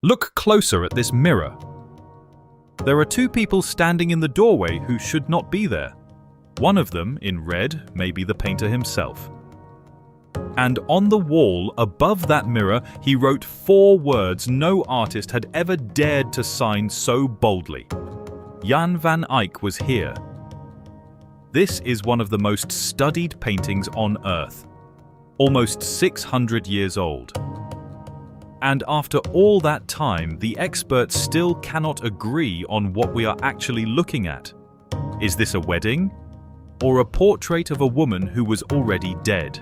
Look closer at this mirror. There are two people standing in the doorway who should not be there. One of them, in red, may be the painter himself. And on the wall above that mirror, he wrote 4 words no artist had ever dared to sign so boldly. Jan van Eyck was here. This is one of the most studied paintings on Earth, almost 600 years old. And after all that time, the experts still cannot agree on what we are actually looking at. Is this a wedding? Or a portrait of a woman who was already dead?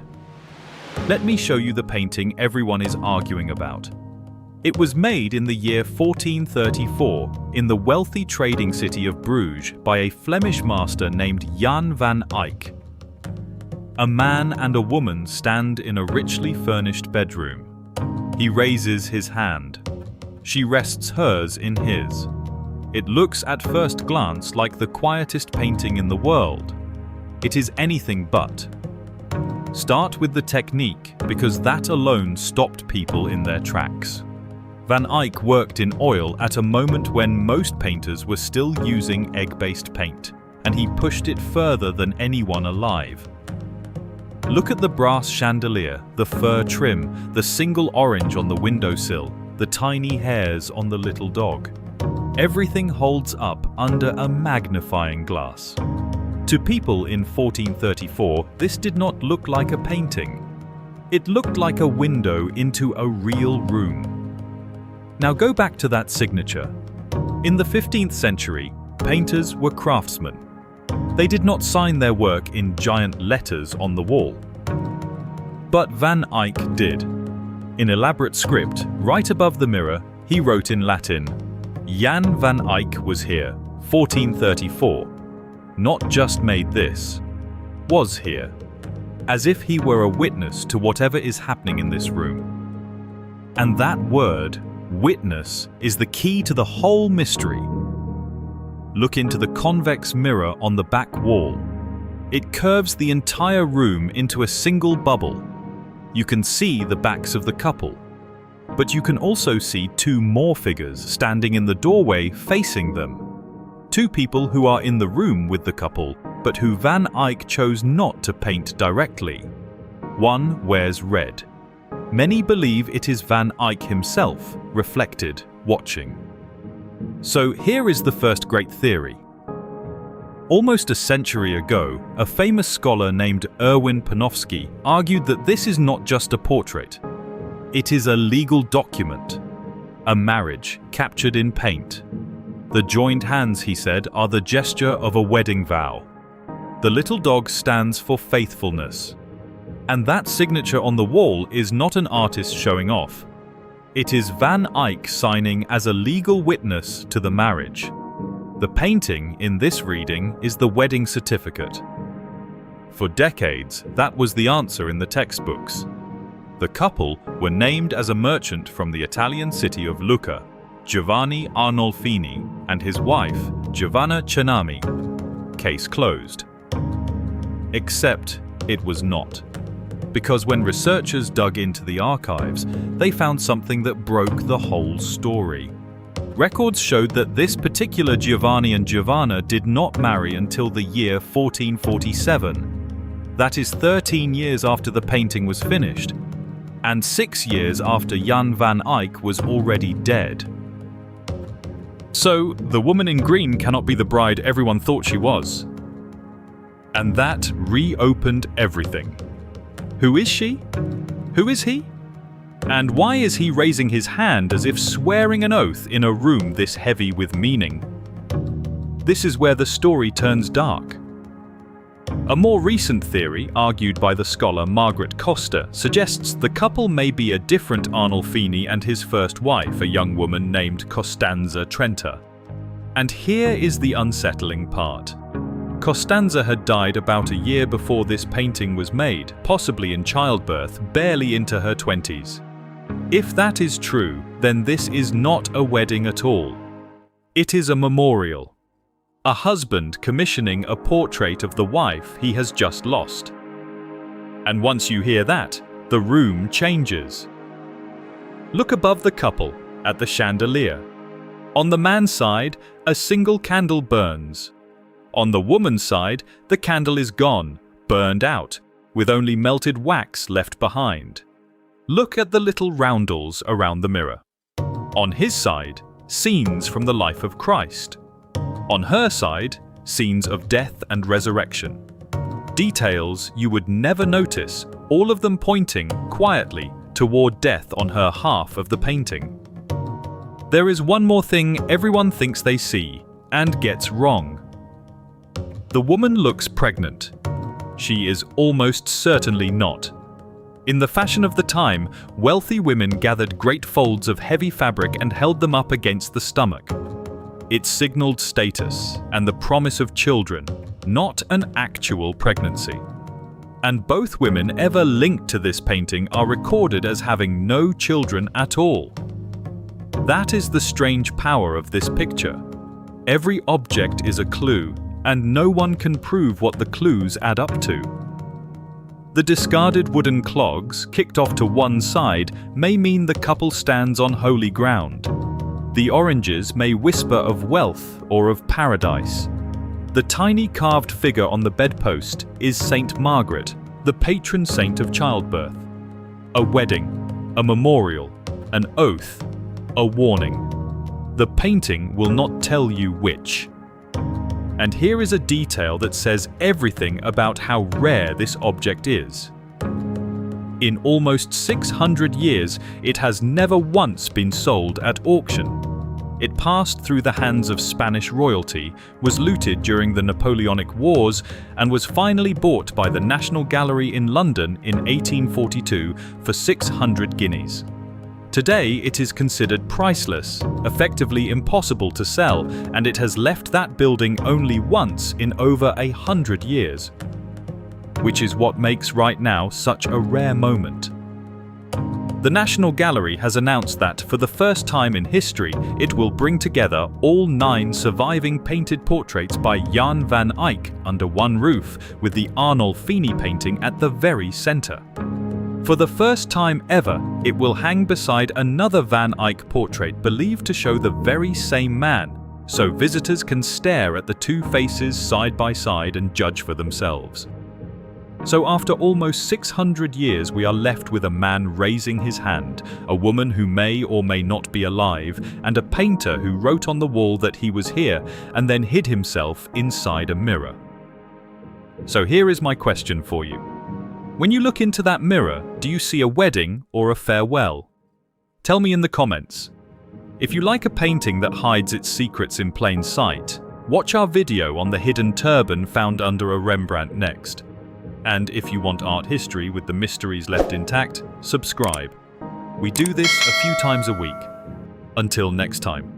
Let me show you the painting everyone is arguing about. It was made in the year 1434 in the wealthy trading city of Bruges by a Flemish master named Jan van Eyck. A man and a woman stand in a richly furnished bedroom. He raises his hand. She rests hers in his. It looks at first glance like the quietest painting in the world. It is anything but. Start with the technique, because that alone stopped people in their tracks. Van Eyck worked in oil at a moment when most painters were still using egg-based paint, and he pushed it further than anyone alive. Look at the brass chandelier, the fur trim, the single orange on the windowsill, the tiny hairs on the little dog. Everything holds up under a magnifying glass. To people in 1434, this did not look like a painting. It looked like a window into a real room. Now go back to that signature. In the 15th century, painters were craftsmen. They did not sign their work in giant letters on the wall. But Van Eyck did. In elaborate script, right above the mirror, he wrote in Latin, Jan van Eyck was here, 1434. Not just made this, was here. As if he were a witness to whatever is happening in this room. And that word, witness, is the key to the whole mystery. Look into the convex mirror on the back wall. It curves the entire room into a single bubble. You can see the backs of the couple, but you can also see 2 more figures standing in the doorway facing them. 2 people who are in the room with the couple, but who Van Eyck chose not to paint directly. One wears red. Many believe it is Van Eyck himself, reflected, watching. So here is the first great theory. Almost a century ago, a famous scholar named Erwin Panofsky argued that this is not just a portrait. It is a legal document, a marriage captured in paint. The joined hands, he said, are the gesture of a wedding vow. The little dog stands for faithfulness. And that signature on the wall is not an artist showing off. It is Van Eyck signing as a legal witness to the marriage. The painting in this reading is the wedding certificate. For decades, that was the answer in the textbooks. The couple were named as a merchant from the Italian city of Lucca, Giovanni Arnolfini, and his wife, Giovanna Cenami. Case closed. Except it was not. Because when researchers dug into the archives, they found something that broke the whole story. Records showed that this particular Giovanni and Giovanna did not marry until the year 1447. That is 13 years after the painting was finished, and 6 years after Jan van Eyck was already dead. So, the woman in green cannot be the bride everyone thought she was. And that reopened everything. Who is she? Who is he? And why is he raising his hand as if swearing an oath in a room this heavy with meaning? This is where the story turns dark. A more recent theory, argued by the scholar Margaret Koster, suggests the couple may be a different Arnolfini and his first wife, a young woman named Costanza Trenta. And here is the unsettling part. Costanza had died about a year before this painting was made, possibly in childbirth, barely into her 20s. If that is true, then this is not a wedding at all. It is a memorial. A husband commissioning a portrait of the wife he has just lost. And once you hear that, the room changes. Look above the couple at the chandelier. On the man's side, a single candle burns. On the woman's side, the candle is gone, burned out, with only melted wax left behind. Look at the little roundels around the mirror. On his side, scenes from the life of Christ. On her side, scenes of death and resurrection. Details you would never notice, all of them pointing quietly toward death on her half of the painting. There is one more thing everyone thinks they see, and gets wrong. The woman looks pregnant. She is almost certainly not. In the fashion of the time, wealthy women gathered great folds of heavy fabric and held them up against the stomach. It signaled status and the promise of children, not an actual pregnancy. And both women ever linked to this painting are recorded as having no children at all. That is the strange power of this picture. Every object is a clue, and no one can prove what the clues add up to. The discarded wooden clogs, kicked off to one side, may mean the couple stands on holy ground. The oranges may whisper of wealth or of paradise. The tiny carved figure on the bedpost is Saint Margaret, the patron saint of childbirth. A wedding, a memorial, an oath, a warning. The painting will not tell you which. And here is a detail that says everything about how rare this object is. In almost 600 years, it has never once been sold at auction. It passed through the hands of Spanish royalty, was looted during the Napoleonic Wars, and was finally bought by the National Gallery in London in 1842 for 600 guineas. Today, it is considered priceless, effectively impossible to sell, and it has left that building only once in over 100 years. Which is what makes right now such a rare moment. The National Gallery has announced that, for the first time in history, it will bring together all 9 surviving painted portraits by Jan van Eyck under one roof, with the Arnolfini painting at the very center. For the first time ever, it will hang beside another Van Eyck portrait believed to show the very same man, so visitors can stare at the two faces side by side and judge for themselves. So after almost 600 years, we are left with a man raising his hand, a woman who may or may not be alive, and a painter who wrote on the wall that he was here and then hid himself inside a mirror. So here is my question for you. When you look into that mirror, do you see a wedding or a farewell? Tell me in the comments. If you like a painting that hides its secrets in plain sight, watch our video on the hidden turban found under a Rembrandt next. And if you want art history with the mysteries left intact, subscribe. We do this a few times a week. Until next time.